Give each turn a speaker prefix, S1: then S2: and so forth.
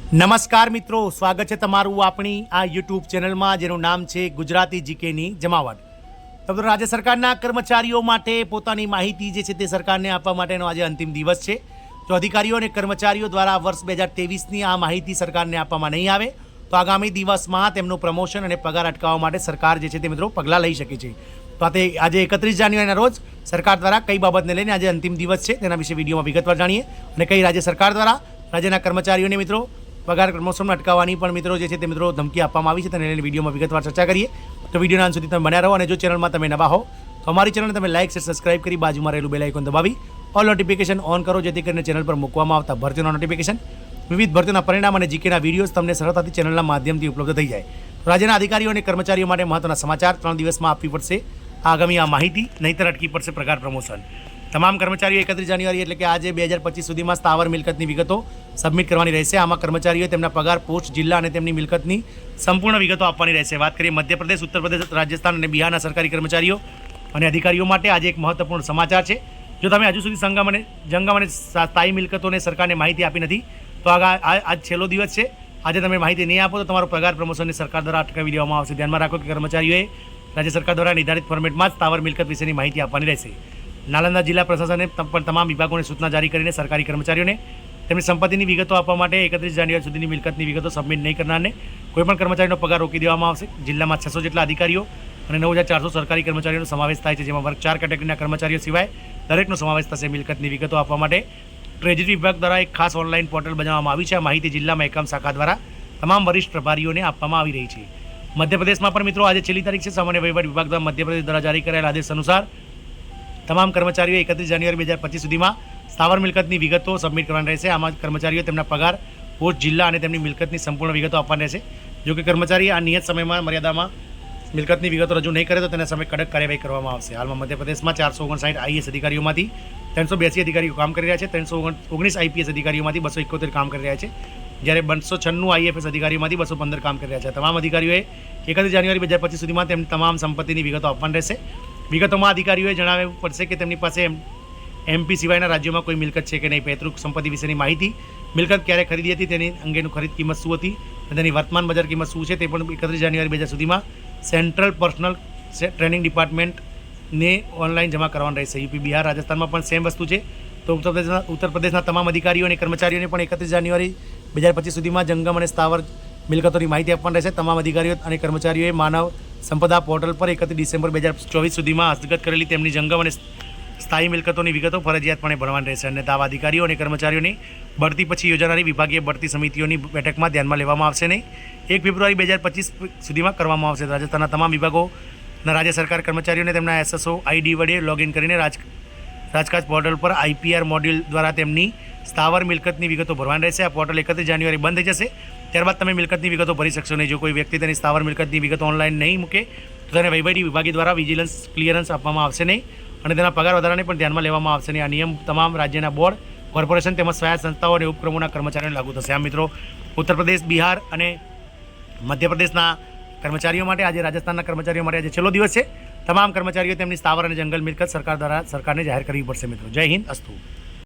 S1: નમસ્કાર મિત્રો, સ્વાગત છે તમારું આપણી આ યુટ્યુબ ચેનલમાં જેનું નામ છે ગુજરાતી જીકેની જમાવટ. તો રાજ્ય સરકારના કર્મચારીઓ માટે પોતાની માહિતી જે છે તે સરકારને આપવા માટેનો આજે અંતિમ દિવસ છે. જો અધિકારીઓ અને કર્મચારીઓ દ્વારા વર્ષ 2023ની આ માહિતી સરકારને આપવામાં નહીં આવે તો આગામી દિવસમાં તેમનું પ્રમોશન અને પગાર અટકાવવા માટે સરકાર જે છે તે મિત્રો પગલાં લઈ શકે છે. તો આજે 31 જાન્યુઆરીના રોજ સરકાર દ્વારા કઈ બાબતને લઈને આજે અંતિમ દિવસ છે તેના વિશે વિડીયોમાં વિગતવાર જાણીએ અને કઈ રાજ્ય સરકાર દ્વારા રાજ્યના કર્મચારીઓને મિત્રો પગાર પ્રમોશન અટકાવવાની પણ મિત્રો જે છે તે મિત્રો ધમકી આપવામાં આવી છે તેને લઈને વિડીયોમાં વિગતવાર ચર્ચા કરીએ. તો વિડીયોના અંત સુધી તમે બન્યા રહો અને જો ચેનલમાં તમે નવા હો તો અમારી ચેનલને તમે લાઇક શેર સબસ્ક્રાઇબ કરી બાજુમાં રહેલું બેલ આઇકોન દબાવી ઓલ નોટિફિકેશન ઓન કરો જેથી કરીને ચેનલ પર મૂકવામાં આવતા ભરતીઓના નોટિફિકેશન વિવિધ ભરતીઓના પરિણામ અને જીકેના વિડીયોઝ તમને સરળતાથી ચેનલના માધ્યમથી ઉપલબ્ધ થઈ જાય. રાજ્યના અધિકારીઓ અને કર્મચારીઓ માટે મહત્વના સમાચાર 3 દિવસમાં આપવી પડશે આગામી આ માહિતી, નહીંતર અટકી પડશે પગાર પ્રમોશન. તમામ કર્મચારીઓ 31 જાન્યુઆરી એટલે કે આજે 2025 સુધીમાં સ્થાવર મિલકતની વિગતો સબમિટ કરવાની રહેશે. આમાં કર્મચારીઓએ તેમના પગાર, પોસ્ટ, જિલ્લા અને તેમની મિલકતની સંપૂર્ણ વિગતો આપવાની રહેશે. વાત કરીએ મધ્યપ્રદેશ, ઉત્તર પ્રદેશ, રાજસ્થાન અને બિહારના સરકારી કર્મચારીઓ અને અધિકારીઓ માટે આજે એક મહત્વપૂર્ણ સમાચાર છે. જો તમે હજુ સુધી જંગમ અને સ્થાયી મિલકતોને સરકારને માહિતી આપી નથી તો આજ છેલ્લો દિવસ છે. આજે તમે માહિતી નહીં આપો તો તમારો પગાર પ્રમોશનને સરકાર દ્વારા અટકાવી દેવામાં આવશે. ધ્યાનમાં રાખો કે કર્મચારીઓએ રાજ્ય સરકાર દ્વારા નિર્ધારિત ફોર્મેટમાં જ સ્થાવર મિલકત વિશેની માહિતી આપવાની રહેશે. નાલંદા જિલ્લા પ્રશાસને પણ તમામ વિભાગોને સૂચના જારી કરીને સરકારી કર્મચારીઓને તેમની સંપત્તિની વિગતો આપવા માટે 31 જાન્યુઆરી સુધીની મિલકતની વિગતો સબમિટ નહીં કરનારને કોઈપણ કર્મચારીનો પગાર રોકી દેવામાં આવશે. જિલ્લામાં 600 જેટલા અધિકારીઓ અને 9400 સરકારી કર્મચારીઓનો સમાવેશ થાય છે, જેમાં વર્ગ 4 કેટેગરીના કર્મચારીઓ સિવાય દરેકનો સમાવેશ થશે. મિલકતની વિગતો આપવા માટે ટ્રેજરી વિભાગ દ્વારા એક ખાસ ઓનલાઈન પોર્ટલ બનાવવામાં આવી છે. આ માહિતી જિલ્લામાં એકમ શાખા દ્વારા તમામ વરિષ્ઠ પ્રભારીઓને આપવામાં આવી રહી છે. મધ્યપ્રદેશમાં પણ મિત્રો આજે છેલ્લી તારીખ છે. સામાન્ય વહીવટ વિભાગ દ્વારા મધ્યપ્રદેશ દ્વારા જારી કરાયેલા આદેશ અનુસાર તમામ કર્મચારીઓ 31 જાન્યુઆરી 2025 સુધીમાં સ્થાવર મિલકતની વિગતો સબમિટ કરવાની રહેશે. આમાં કર્મચારીઓ તેમના પગાર, પોસ્ટ, જિલ્લા અને તેમની મિલકતની સંપૂર્ણ વિગતો આપવાની રહેશે. જો કે કર્મચારી આ નિયત સમયમાં મર્યાદામાં મિલકતની વિગતો રજૂ નહીં કરે તો તેના સામે કડક કાર્યવાહી કરવામાં આવશે. હાલમાં મધ્યપ્રદેશમાં 459 આઈએએસ અધિકારીઓમાંથી 382 અધિકારીઓ કામ કરી રહ્યા છે. 319 આઈપીએસ અધિકારીઓમાંથી 271 કામ કરી રહ્યા છે, જ્યારે 296 આઈએફએસ અધિકારીઓમાંથી 215 કામ કરી રહ્યા છે. તમામ અધિકારીઓએ 31 જાન્યુઆરી 2025 સુધીમાં તેમની તમામ સંપત્તિની વિગતો આપવાની રહેશે. વિગતોમાં અધિકારીઓએ જણાવવું પડશે કે તેમની પાસે એમપી સિવાયના રાજ્યોમાં કોઈ મિલકત છે કે નહીં, પૈતૃક સંપત્તિ વિશેની માહિતી, મિલકત ક્યારે ખરીદી હતી તેની અંગેનું ખરીદ કિંમત શું હતી અને તેની વર્તમાન બજાર કિંમત શું છે તે પણ 31 જાન્યુઆરી 2000 સુધીમાં સેન્ટ્રલ પર્સનલ ટ્રેનિંગ ડિપાર્ટમેન્ટને ઓનલાઈન જમા કરવાનું રહેશે. યુપી, બિહાર, રાજસ્થાનમાં પણ સેમ વસ્તુ છે. તો ઉત્તર પ્રદેશના તમામ અધિકારીઓ અને કર્મચારીઓને પણ 31 જાન્યુઆરી 2025 સુધીમાં જંગમ અને સ્થાવર મિલકતોની માહિતી આપવાની રહેશે. તમામ અધિકારીઓ અને કર્મચારીઓએ માનવ સંપદા પોર્ટલ પર 31 ડિસેમ્બર 2024 સુધીમાં હસ્તગત કરેલી તેમની જંગમ અને સ્થાયી મિલકતોની વિગતો ફરજિયાતપણે ભરવાની રહેશે. અને દાવા અધિકારીઓ અને કર્મચારીઓની બઢતી પછી યોજાનારી વિભાગીય બઢતી સમિતિઓની બેઠકમાં ધ્યાનમાં લેવામાં આવશે નહીં. 1 ફેબ્રુઆરી 2025 સુધીમાં કરવામાં આવશે. રાજસ્થાનના તમામ વિભાગોના રાજ્ય સરકાર કર્મચારીઓને તેમના એસએસઓ આઈડી વડે લોગિન કરીને રાજકાજ પોર્ટલ પર આઈપીઆર મોડ્યુલ દ્વારા તેમની સ્થાવર મિલકતની વિગતો ભરવાની રહેશે. આ પોર્ટલ 31 જાન્યુઆરી બંધ થઈ જશે. ત્યારબાદ તમે મિલકતની વિગતો ભરી શકશો નહીં. જો કોઈ વ્યક્તિ તેની સ્થાવર મિલકતની વિગતો ઓનલાઈન નહીં મૂકે તો તેને વહીવટી વિભાગ દ્વારા વિજિલન્સ ક્લિયરન્સ આપવામાં આવશે નહીં અને તેના પગાર વધારાને પણ ધ્યાનમાં લેવામાં આવશે નહીં. આ નિયમ તમામ રાજ્યના બોર્ડ, કોર્પોરેશન તેમજ સ્વાયત્ત સંસ્થાઓ અને ઉપક્રમોના કર્મચારીઓને લાગુ થશે. આમ મિત્રો, ઉત્તર પ્રદેશ, બિહાર અને મધ્યપ્રદેશના કર્મચારીઓ માટે આજે, રાજસ્થાનના કર્મચારીઓ માટે આજે છેલ્લો દિવસ છે. તમામ કર્મચારીઓ તેમની સ્થાવર અને જંગલ મિલકત સરકાર દ્વારા સરકારને જાહેર કરવી પડશે. મિત્રો, જય હિન્દ, અસ્તુ.